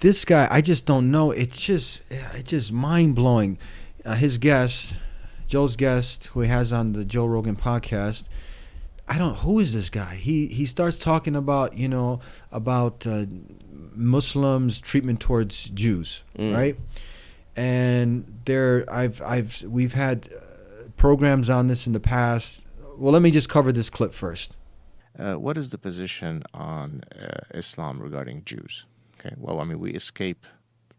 this guy, I just don't know. It's just mind blowing. His guest, Joe's guest, who he has on the Joe Rogan podcast. Who is this guy? He starts talking about about Muslims' treatment towards Jews, right? And we've had programs on this in the past. Well, let me just cover this clip first. What is the position on Islam regarding Jews? Okay. Well, I mean, we escaped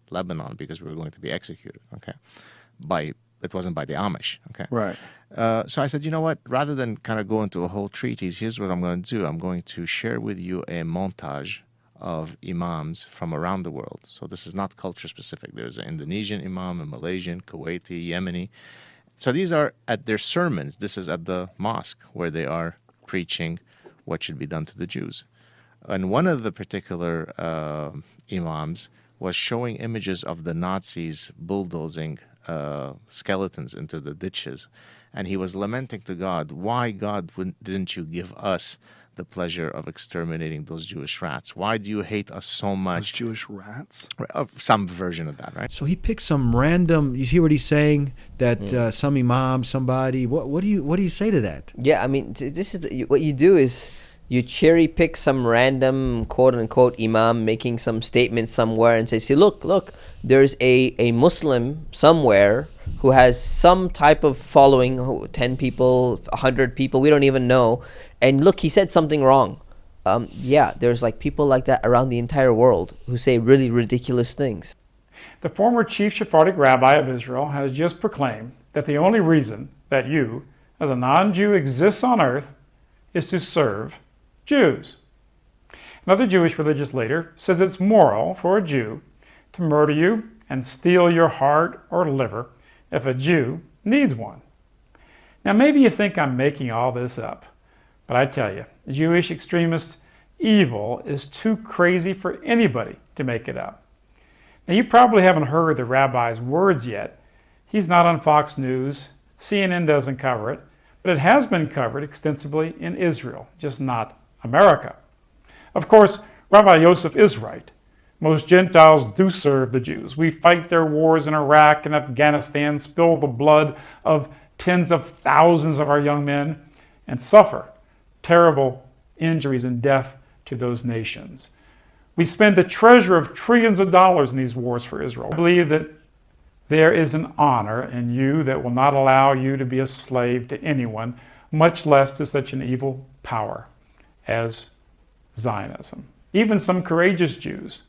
Lebanon because we were going to be executed. Okay. It wasn't by the Amish. Okay. Right. So I said, you know what? Rather than kind of go into a whole treatise, here's what I'm going to do. I'm going to share with you a montage of imams from around the world. So this is not culture specific. There's an Indonesian imam, a Malaysian, Kuwaiti, Yemeni. So these are at their sermons. This is at the mosque where they are preaching what should be done to the Jews. And one of the particular imams was showing images of the Nazis bulldozing skeletons into the ditches. And he was lamenting to God, why, God, didn't you give us the pleasure of exterminating those Jewish rats? Why do you hate us so much? Those Jewish rats? Some version of that, right? So he picked some random. You hear what he's saying? That some imam, somebody. What do you say to that? Yeah, I mean, this is what you do is you cherry pick some random quote unquote imam making some statement somewhere and say, see, look, there's a Muslim somewhere who has some type of following, 10 people, 100 people, we don't even know. And look, he said something wrong. Yeah, there's like people like that around the entire world who say really ridiculous things. The former chief Sephardic rabbi of Israel has just proclaimed that the only reason that you, as a non-Jew, exists on earth is to serve Jews. Another Jewish religious leader says it's moral for a Jew to murder you and steal your heart or liver if a Jew needs one. Now, maybe you think I'm making all this up, but I tell you, Jewish extremist evil is too crazy for anybody to make it up. Now, you probably haven't heard the rabbi's words yet. He's not on Fox News. CNN doesn't cover it, but it has been covered extensively in Israel, just not America. Of course, Rabbi Yosef is right. Most Gentiles do serve the Jews. We fight their wars in Iraq and Afghanistan, spill the blood of tens of thousands of our young men, and suffer terrible injuries and death to those nations. We spend a treasure of trillions of dollars in these wars for Israel. I believe that there is an honor in you that will not allow you to be a slave to anyone, much less to such an evil power as Zionism. Even some courageous Jews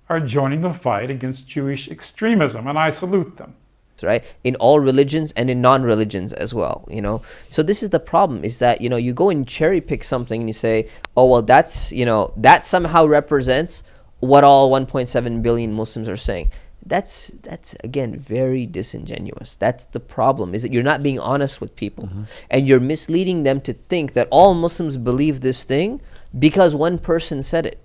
are joining the fight against Jewish extremism, and I salute them. Right, in all religions and in non-religions as well, so this is the problem, is that you go and cherry pick something and you say, oh well, that's that somehow represents what all 1.7 billion Muslims are saying. That's again very disingenuous. That's the problem, is that you're not being honest with people, and you're misleading them to think that all Muslims believe this thing because one person said it.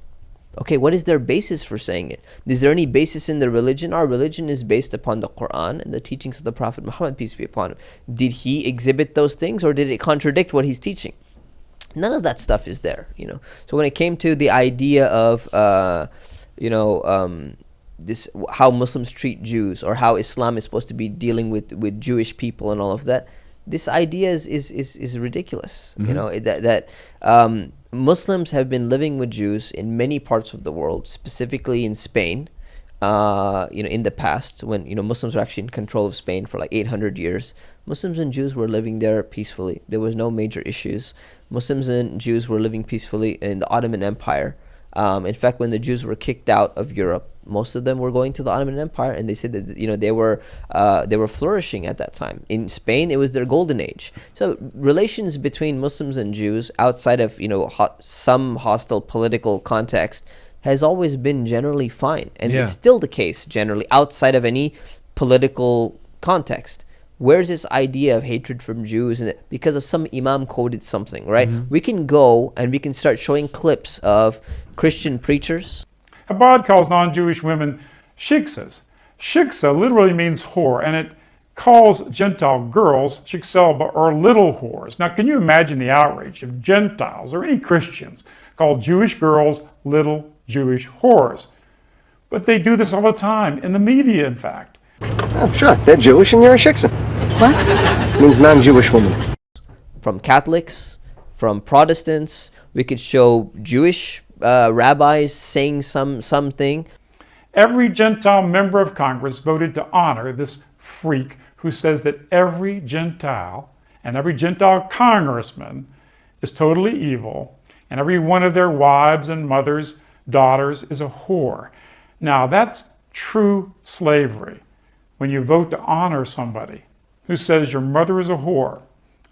Okay, what is their basis for saying it? Is there any basis in their religion? Our religion is based upon the Quran and the teachings of the Prophet Muhammad, peace be upon him. Did he exhibit those things, or did it contradict what he's teaching? None of that stuff is there, So when it came to the idea of, this how Muslims treat Jews, or how Islam is supposed to be dealing with Jewish people and all of that, this idea is ridiculous. That Muslims have been living with Jews in many parts of the world, specifically in Spain, in the past, when Muslims were actually in control of Spain for like 800 years. Muslims and Jews were living there peacefully. There was no major issues. Muslims and Jews were living peacefully in the Ottoman Empire. In fact, when the Jews were kicked out of Europe, most of them were going to the Ottoman Empire, and they said that they were flourishing at that time. In Spain, it was their golden age. So relations between Muslims and Jews, outside of some hostile political context, has always been generally fine, and it's still the case generally outside of any political context. Where's this idea of hatred from Jews? And because of some imam quoted something, right? We can go and we can start showing clips of Christian preachers. Chabad calls non-Jewish women shiksas. Shiksa literally means whore, and it calls Gentile girls shikselba, or little whores. Now, can you imagine the outrage if Gentiles or any Christians called Jewish girls little Jewish whores? But they do this all the time, in the media, in fact. Oh, sure, they're Jewish and you're a shiksa. What? It means non-Jewish woman. From Catholics, from Protestants, we could show Jewish rabbis saying something. Every Gentile member of Congress voted to honor this freak who says that every Gentile and every Gentile congressman is totally evil, and every one of their wives and mothers, daughters is a whore. Now, that's true slavery. When you vote to honor somebody who says your mother is a whore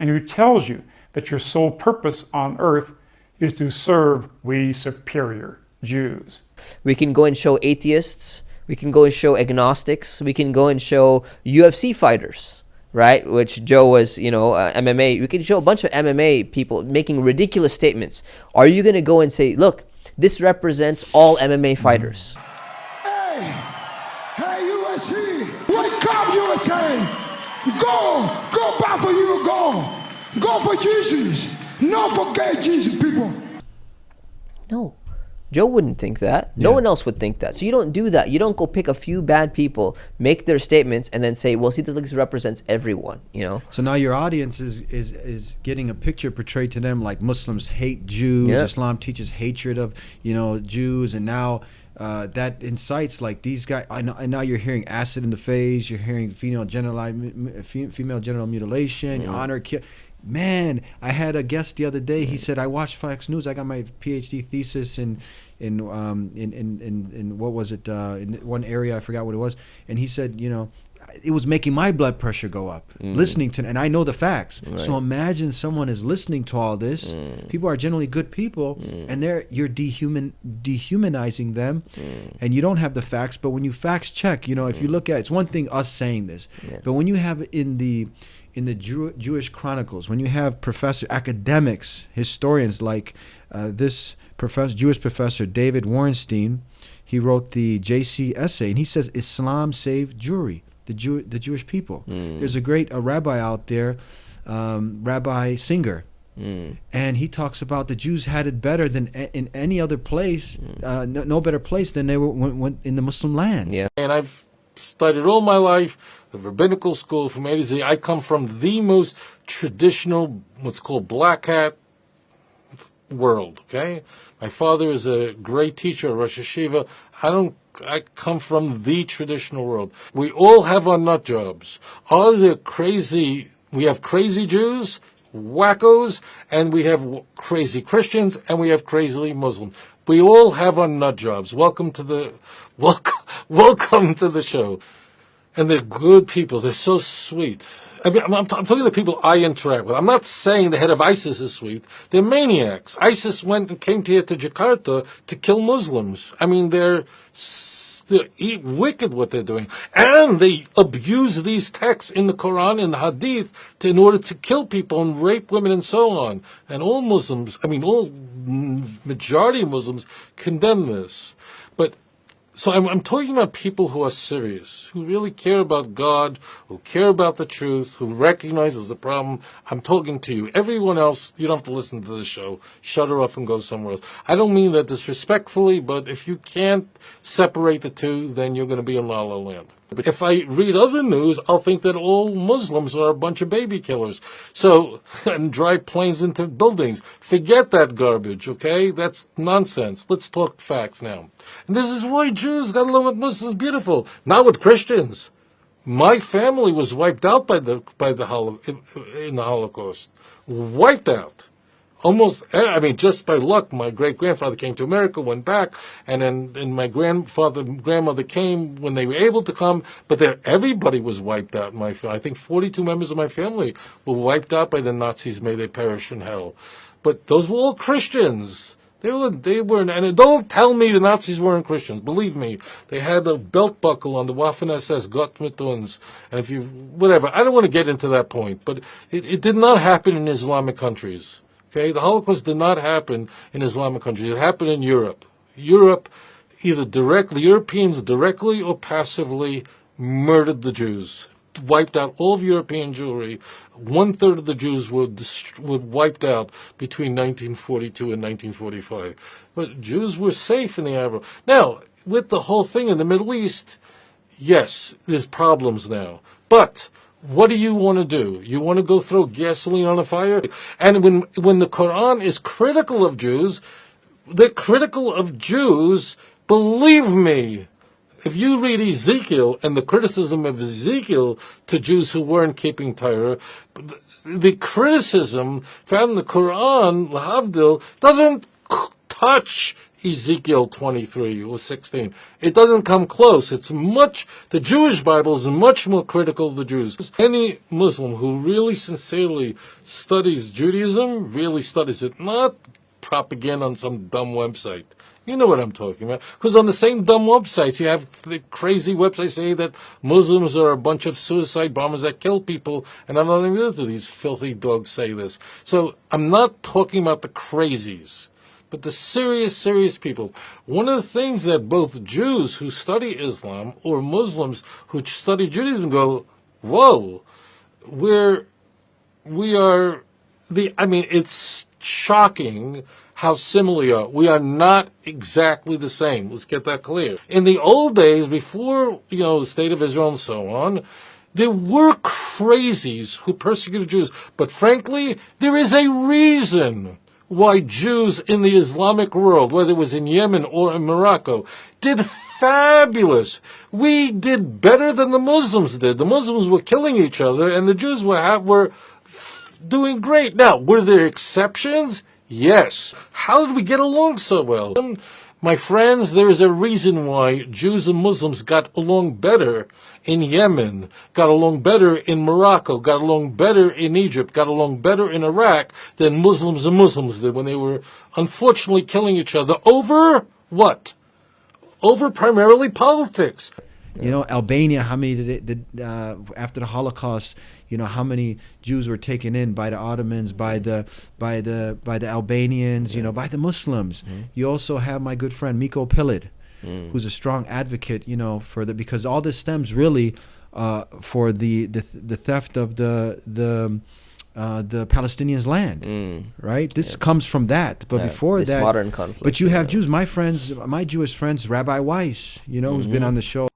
and who tells you that your sole purpose on earth is to serve we superior Jews. We can go and show atheists. We can go and show agnostics. We can go and show UFC fighters, right? Which Joe was, MMA. We can show a bunch of MMA people making ridiculous statements. Are you going to go and say, look, this represents all MMA fighters? Hey, USA! Wake up, USA! Go back for you, go for Jesus. Not forget Jesus, people. No. Joe wouldn't think that. No one else would think that. So you don't do that. You don't go pick a few bad people, make their statements, and then say, well, see, this represents everyone, So now your audience is getting a picture portrayed to them like Muslims hate Jews, Islam teaches hatred of, Jews, and now that incites like these guys. And now you're hearing acid in the face, you're hearing female genital mutilation, honor kill. Man, I had a guest the other day. He said, I watched Fox News. I got my PhD thesis in what was it? In one area, I forgot what it was. And he said, it was making my blood pressure go up listening to, and I know the facts. Right. So imagine someone is listening to all this. People are generally good people, and you're dehumanizing them, and you don't have the facts. But when you facts check, if you look at, it's one thing us saying this, but when you have in the Jewish Chronicles, when you have academics, historians like this Jewish professor David Warrenstein, he wrote the JC essay, and he says Islam saved Jewry, the Jewish people. There's a great rabbi out there, Rabbi Singer, and he talks about the Jews had it better than in any other place, no better place than they were in the Muslim lands. Yeah. And I've studied all my life, the rabbinical school from A to Z. I come from the most traditional, what's called black hat world, okay? My father is a great teacher, a Rosh Hashiva. I come from the traditional world. We all have our nut jobs. We have crazy Jews, wackos, and we have crazy Christians, and we have crazy Muslims. We all have our nut jobs. Welcome to the show. And they're good people. They're so sweet. I mean, I'm talking to people I interact with. I'm not saying the head of ISIS is sweet. They're maniacs. ISIS came here to Jakarta to kill Muslims. I mean, they're wicked what they're doing. And they abuse these texts in the Quran and the Hadith in order to kill people and rape women and so on. And all majority of Muslims condemn this. But so I'm talking about people who are serious, who really care about God, who care about the truth, who recognize there's a problem. I'm talking to you. Everyone else, you don't have to listen to the show. Shut her off and go somewhere else. I don't mean that disrespectfully, but if you can't separate the two, then you're going to be in La La Land. But if I read other news, I'll think that all Muslims are a bunch of baby killers. So, and drive planes into buildings. Forget that garbage, okay? That's nonsense. Let's talk facts now. And this is why Jews got along with Muslims beautiful, not with Christians. My family was wiped out in the Holocaust. Wiped out. Just by luck, my great-grandfather came to America, went back, and my grandmother came when they were able to come, but everybody was wiped out in my family. I think 42 members of my family were wiped out by the Nazis. May they perish in hell. But those were all Christians. They weren't, and don't tell me the Nazis weren't Christians. Believe me, they had a belt buckle on the Waffen-SS, Gott mit uns, and whatever. I don't want to get into that point, but it did not happen in Islamic countries. Okay, the Holocaust did not happen in Islamic countries. It happened in Europe. Europeans directly or passively murdered the Jews, wiped out all of European Jewry. 1/3 of the Jews were wiped out between 1942 and 1945. But Jews were safe in the Arab. Now, with the whole thing in the Middle East, yes, there's problems now. But what do you want to do? You want to go throw gasoline on a fire? And when the Quran is critical of Jews, they're critical of Jews, believe me. If you read Ezekiel and the criticism of Ezekiel to Jews who weren't keeping Torah, the criticism found in the Quran, Lahavdil, doesn't touch Ezekiel 23 or 16. It doesn't come close. The Jewish Bible is much more critical of the Jews. Any Muslim who really sincerely studies Judaism really studies it, not propaganda on some dumb website. You know what I'm talking about. Because on the same dumb websites, you have the crazy websites saying that Muslims are a bunch of suicide bombers that kill people, and I'm not even going to do these filthy dogs say this. So I'm not talking about the crazies, but the serious, serious people. One of the things that both Jews who study Islam or Muslims who study Judaism go, whoa, it's shocking how similar we are. We are not exactly the same. Let's get that clear. In the old days, before, the state of Israel and so on, there were crazies who persecuted Jews. But frankly, there is a reason why Jews in the Islamic world, whether it was in Yemen or in Morocco, did fabulous. We did better than the Muslims did. The Muslims were killing each other, and the Jews were doing great. Now, were there exceptions? Yes. How did we get along so well? My friends, there is a reason why Jews and Muslims got along better in Yemen, got along better in Morocco, got along better in Egypt, got along better in Iraq than Muslims and Muslims did when they were unfortunately killing each other over what? Over primarily politics. Albania, how many did after the Holocaust, how many Jews were taken in by the Ottomans, by the Albanians, by the Muslims. You also have my good friend Miko Pilit, who's a strong advocate, because all this stems really for the theft of the Palestinians' land, right? This comes from that, but before this that, modern conflict. But you have Jews, my Jewish friends, Rabbi Weiss, who's been on the show.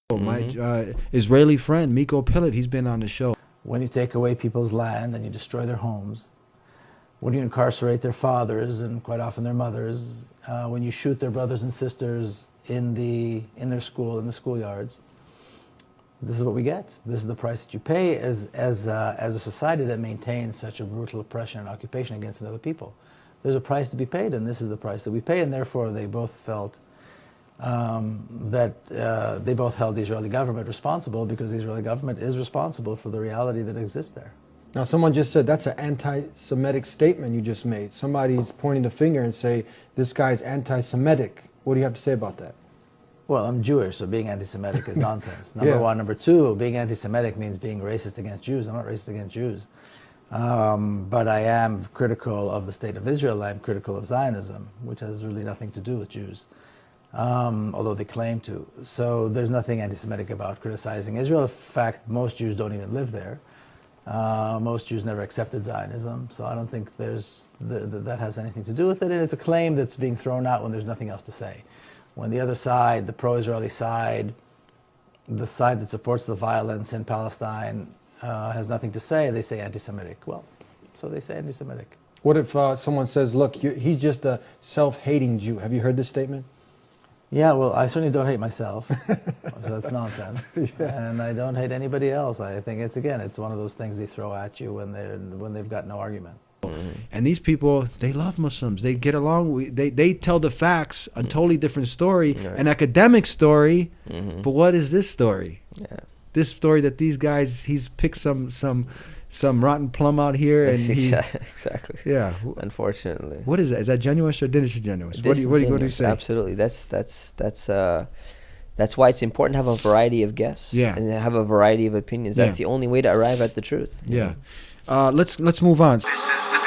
My Israeli friend Miko Pilit, he's been on the show. When you take away people's land and you destroy their homes, when you incarcerate their fathers and quite often their mothers, when you shoot their brothers and sisters in their school, in the schoolyards, this is what we get. This is the price that you pay as a society that maintains such a brutal oppression and occupation against another people. There's a price to be paid, and this is the price that we pay, and therefore they both felt that they both held the Israeli government responsible, because the Israeli government is responsible for the reality that exists there. Now, someone just said that's an anti-Semitic statement you just made. Somebody's pointing the finger and say this guy's anti-Semitic. What do you have to say about that? Well, I'm Jewish, so being anti-Semitic is nonsense. Number Yeah. one. Number two, being anti-Semitic means being racist against Jews. I'm not racist against Jews. But I am critical of the state of Israel. I'm critical of Zionism, which has really nothing to do with Jews, although they claim to. So there's nothing anti-Semitic about criticizing Israel. In fact, most Jews don't even live there. Most Jews never accepted Zionism, so I don't think that has anything to do with it. And it's a claim that's being thrown out when there's nothing else to say. When the other side, the pro-Israeli side, the side that supports the violence in Palestine, has nothing to say, they say anti-Semitic. Well, so they say anti-Semitic. What if someone says, look, he's just a self-hating Jew? Have you heard this statement? Yeah, well, I certainly don't hate myself, so that's nonsense. Yeah. And I don't hate anybody else. I think it's one of those things they throw at you when they've got no argument. And these people, they love Muslims. They get along. They tell the facts, a totally different story, an academic story. But what is this story? Yeah. This story that these guys, he's picked some rotten plum out here, and he, Exactly. yeah. Unfortunately. What is that? Is that genuine or disingenuous? What do you say? Absolutely. That's why it's important to have a variety of guests. Yeah. And have a variety of opinions. That's Yeah. the only way to arrive at the truth. Yeah. Let's move on. This is the